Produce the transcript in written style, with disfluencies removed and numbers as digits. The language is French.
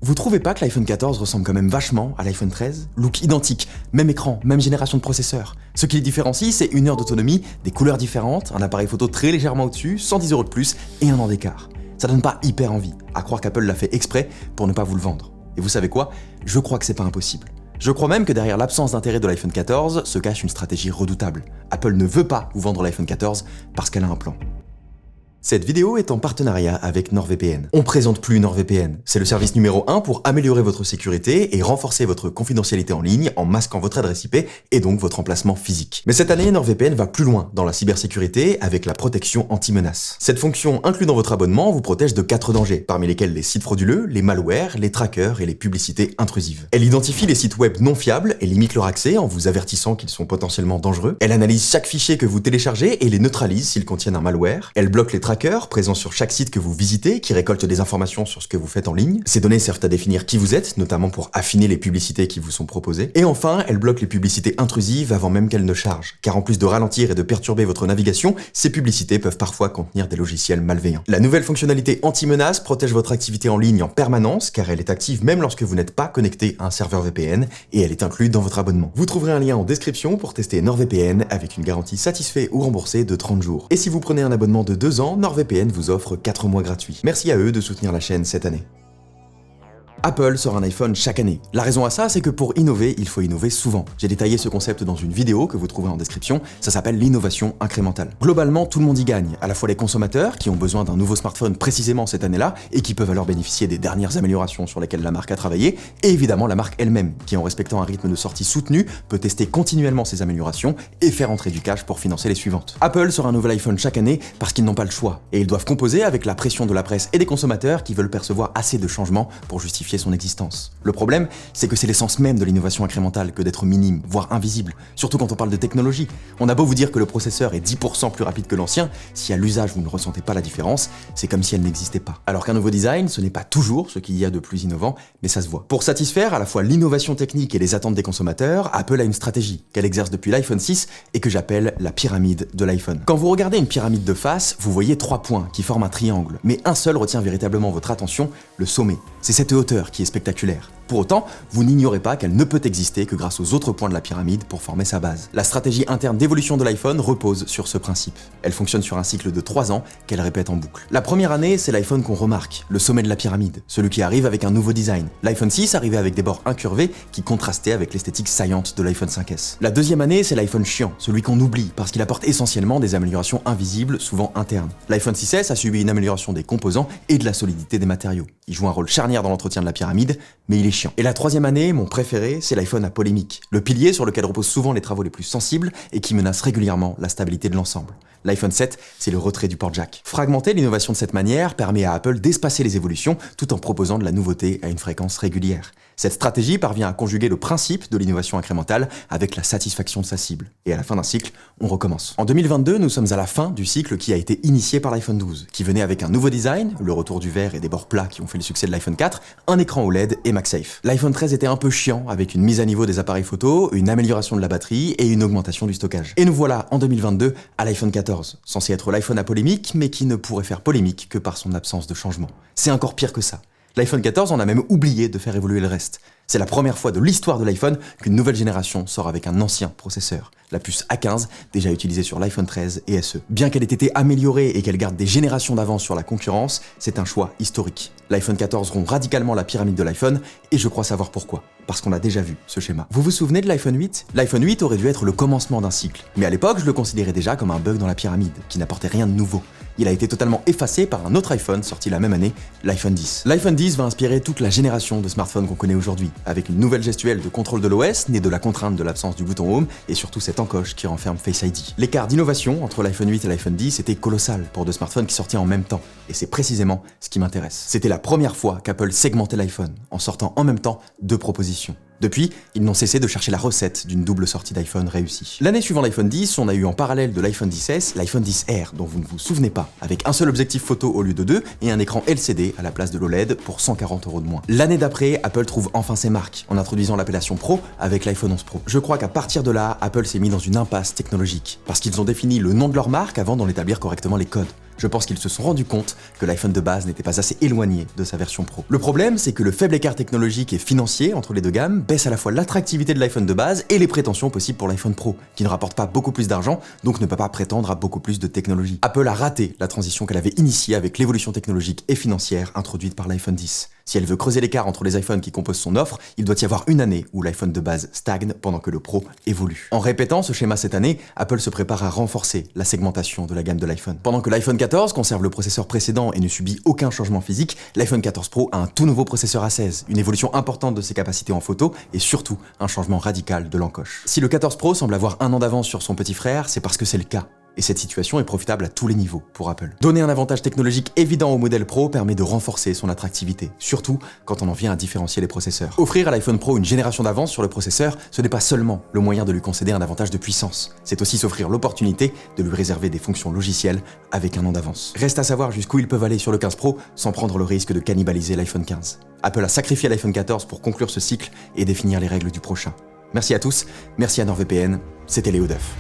Vous trouvez pas que l'iPhone 14 ressemble quand même vachement à l'iPhone 13? Look identique, même écran, même génération de processeur. Ce qui les différencie, c'est 1 heure d'autonomie, des couleurs différentes, un appareil photo très légèrement au-dessus, 110 € de plus et 1 an d'écart. Ça donne pas hyper envie, à croire qu'Apple l'a fait exprès pour ne pas vous le vendre. Et vous savez quoi? Je crois que c'est pas impossible. Je crois même que derrière l'absence d'intérêt de l'iPhone 14 se cache une stratégie redoutable. Apple ne veut pas vous vendre l'iPhone 14 parce qu'elle a un plan. Cette vidéo est en partenariat avec NordVPN. On présente plus NordVPN. C'est le service numéro 1 pour améliorer votre sécurité et renforcer votre confidentialité en ligne en masquant votre adresse IP et donc votre emplacement physique. Mais cette année, NordVPN va plus loin dans la cybersécurité avec la protection anti-menace. Cette fonction inclue dans votre abonnement vous protège de 4 dangers, parmi lesquels les sites frauduleux, les malwares, les trackers et les publicités intrusives. Elle identifie les sites web non fiables et limite leur accès en vous avertissant qu'ils sont potentiellement dangereux. Elle analyse chaque fichier que vous téléchargez et les neutralise s'ils contiennent un malware. Elle bloque les trackers présents sur chaque site que vous visitez, qui récoltent des informations sur ce que vous faites en ligne. Ces données servent à définir qui vous êtes, notamment pour affiner les publicités qui vous sont proposées. Et enfin, elle bloque les publicités intrusives avant même qu'elles ne chargent, car en plus de ralentir et de perturber votre navigation, ces publicités peuvent parfois contenir des logiciels malveillants. La nouvelle fonctionnalité anti-menace protège votre activité en ligne en permanence, car elle est active même lorsque vous n'êtes pas connecté à un serveur VPN, et elle est inclue dans votre abonnement. Vous trouverez un lien en description pour tester NordVPN avec une garantie satisfait ou remboursée de 30 jours. Et si vous prenez un abonnement de 2 ans, NordVPN vous offre 4 mois gratuits. Merci à eux de soutenir la chaîne cette année. Apple sort un iPhone chaque année. La raison à ça, c'est que pour innover, il faut innover souvent. J'ai détaillé ce concept dans une vidéo que vous trouverez en description, ça s'appelle l'innovation incrémentale. Globalement, tout le monde y gagne, à la fois les consommateurs, qui ont besoin d'un nouveau smartphone précisément cette année-là, et qui peuvent alors bénéficier des dernières améliorations sur lesquelles la marque a travaillé, et évidemment la marque elle-même, qui en respectant un rythme de sortie soutenu, peut tester continuellement ses améliorations et faire entrer du cash pour financer les suivantes. Apple sort un nouvel iPhone chaque année parce qu'ils n'ont pas le choix, et ils doivent composer avec la pression de la presse et des consommateurs qui veulent percevoir assez de changements pour justifier son existence. Le problème, c'est que c'est l'essence même de l'innovation incrémentale que d'être minime, voire invisible, surtout quand on parle de technologie. On a beau vous dire que le processeur est 10% plus rapide que l'ancien, si à l'usage vous ne ressentez pas la différence, c'est comme si elle n'existait pas. Alors qu'un nouveau design, ce n'est pas toujours ce qu'il y a de plus innovant, mais ça se voit. Pour satisfaire à la fois l'innovation technique et les attentes des consommateurs, Apple a une stratégie qu'elle exerce depuis l'iPhone 6 et que j'appelle la pyramide de l'iPhone. Quand vous regardez une pyramide de face, vous voyez 3 points qui forment un triangle, mais un seul retient véritablement votre attention, le sommet. C'est cette hauteur qui est spectaculaire. Pour autant, vous n'ignorez pas qu'elle ne peut exister que grâce aux autres points de la pyramide pour former sa base. La stratégie interne d'évolution de l'iPhone repose sur ce principe. Elle fonctionne sur un cycle de 3 ans qu'elle répète en boucle. La première année, c'est l'iPhone qu'on remarque, le sommet de la pyramide, celui qui arrive avec un nouveau design. L'iPhone 6 arrivait avec des bords incurvés qui contrastaient avec l'esthétique saillante de l'iPhone 5S. La deuxième année, c'est l'iPhone chiant, celui qu'on oublie parce qu'il apporte essentiellement des améliorations invisibles, souvent internes. L'iPhone 6S a subi une amélioration des composants et de la solidité des matériaux. Il joue un rôle charnière dans l'entretien de la pyramide, mais il est chiant. Et la troisième année, mon préféré, c'est l'iPhone à polémique, le pilier sur lequel reposent souvent les travaux les plus sensibles et qui menace régulièrement la stabilité de l'ensemble. L'iPhone 7, c'est le retrait du port jack. Fragmenter l'innovation de cette manière permet à Apple d'espacer les évolutions tout en proposant de la nouveauté à une fréquence régulière. Cette stratégie parvient à conjuguer le principe de l'innovation incrémentale avec la satisfaction de sa cible. Et à la fin d'un cycle, on recommence. En 2022, nous sommes à la fin du cycle qui a été initié par l'iPhone 12, qui venait avec un nouveau design, le retour du verre et des bords plats qui ont fait le succès de l'iPhone 4, un écran OLED et MagSafe. L'iPhone 13 était un peu chiant, avec une mise à niveau des appareils photo, une amélioration de la batterie et une augmentation du stockage. Et nous voilà en 2022 à l'iPhone 14, censé être l'iPhone à polémique, mais qui ne pourrait faire polémique que par son absence de changement. C'est encore pire que ça. L'iPhone 14, on a même oublié de faire évoluer le reste. C'est la première fois de l'histoire de l'iPhone qu'une nouvelle génération sort avec un ancien processeur, la puce A15, déjà utilisée sur l'iPhone 13 et SE. Bien qu'elle ait été améliorée et qu'elle garde des générations d'avance sur la concurrence, c'est un choix historique. L'iPhone 14 rompt radicalement la pyramide de l'iPhone, et je crois savoir pourquoi. Parce qu'on a déjà vu ce schéma. Vous vous souvenez de l'iPhone 8 ? L'iPhone 8 aurait dû être le commencement d'un cycle, mais à l'époque, je le considérais déjà comme un bug dans la pyramide, qui n'apportait rien de nouveau. Il a été totalement effacé par un autre iPhone sorti la même année, l'iPhone 10. L'iPhone 10 va inspirer toute la génération de smartphones qu'on connaît aujourd'hui, avec une nouvelle gestuelle de contrôle de l'OS, née de la contrainte de l'absence du bouton Home, et surtout cette encoche qui renferme Face ID. L'écart d'innovation entre l'iPhone 8 et l'iPhone 10 était colossal pour deux smartphones qui sortaient en même temps, et c'est précisément ce qui m'intéresse. C'était la première fois qu'Apple segmentait l'iPhone, en sortant en même temps 2 propositions. Depuis, ils n'ont cessé de chercher la recette d'une double sortie d'iPhone réussie. L'année suivant l'iPhone 10, on a eu en parallèle de l'iPhone 10S, l'iPhone 10R, dont vous ne vous souvenez pas, avec un seul objectif photo au lieu de 2 et un écran LCD à la place de l'OLED pour 140 € de moins. L'année d'après, Apple trouve enfin ses marques, en introduisant l'appellation Pro avec l'iPhone 11 Pro. Je crois qu'à partir de là, Apple s'est mis dans une impasse technologique, parce qu'ils ont défini le nom de leur marque avant d'en établir correctement les codes. Je pense qu'ils se sont rendus compte que l'iPhone de base n'était pas assez éloigné de sa version Pro. Le problème, c'est que le faible écart technologique et financier entre les deux gammes baisse à la fois l'attractivité de l'iPhone de base et les prétentions possibles pour l'iPhone Pro, qui ne rapporte pas beaucoup plus d'argent, donc ne peut pas prétendre à beaucoup plus de technologie. Apple a raté la transition qu'elle avait initiée avec l'évolution technologique et financière introduite par l'iPhone 10. Si elle veut creuser l'écart entre les iPhones qui composent son offre, il doit y avoir une année où l'iPhone de base stagne pendant que le Pro évolue. En répétant ce schéma cette année, Apple se prépare à renforcer la segmentation de la gamme de l'iPhone. Pendant que l'iPhone 14 conserve le processeur précédent et ne subit aucun changement physique, l'iPhone 14 Pro a un tout nouveau processeur A16, une évolution importante de ses capacités en photo et surtout un changement radical de l'encoche. Si le 14 Pro semble avoir un an d'avance sur son petit frère, c'est parce que c'est le cas. Et cette situation est profitable à tous les niveaux pour Apple. Donner un avantage technologique évident au modèle Pro permet de renforcer son attractivité, surtout quand on en vient à différencier les processeurs. Offrir à l'iPhone Pro une génération d'avance sur le processeur, ce n'est pas seulement le moyen de lui concéder un avantage de puissance, c'est aussi s'offrir l'opportunité de lui réserver des fonctions logicielles avec un an d'avance. Reste à savoir jusqu'où ils peuvent aller sur le 15 Pro sans prendre le risque de cannibaliser l'iPhone 15. Apple a sacrifié l'iPhone 14 pour conclure ce cycle et définir les règles du prochain. Merci à tous, merci à NordVPN, c'était Léo Duff.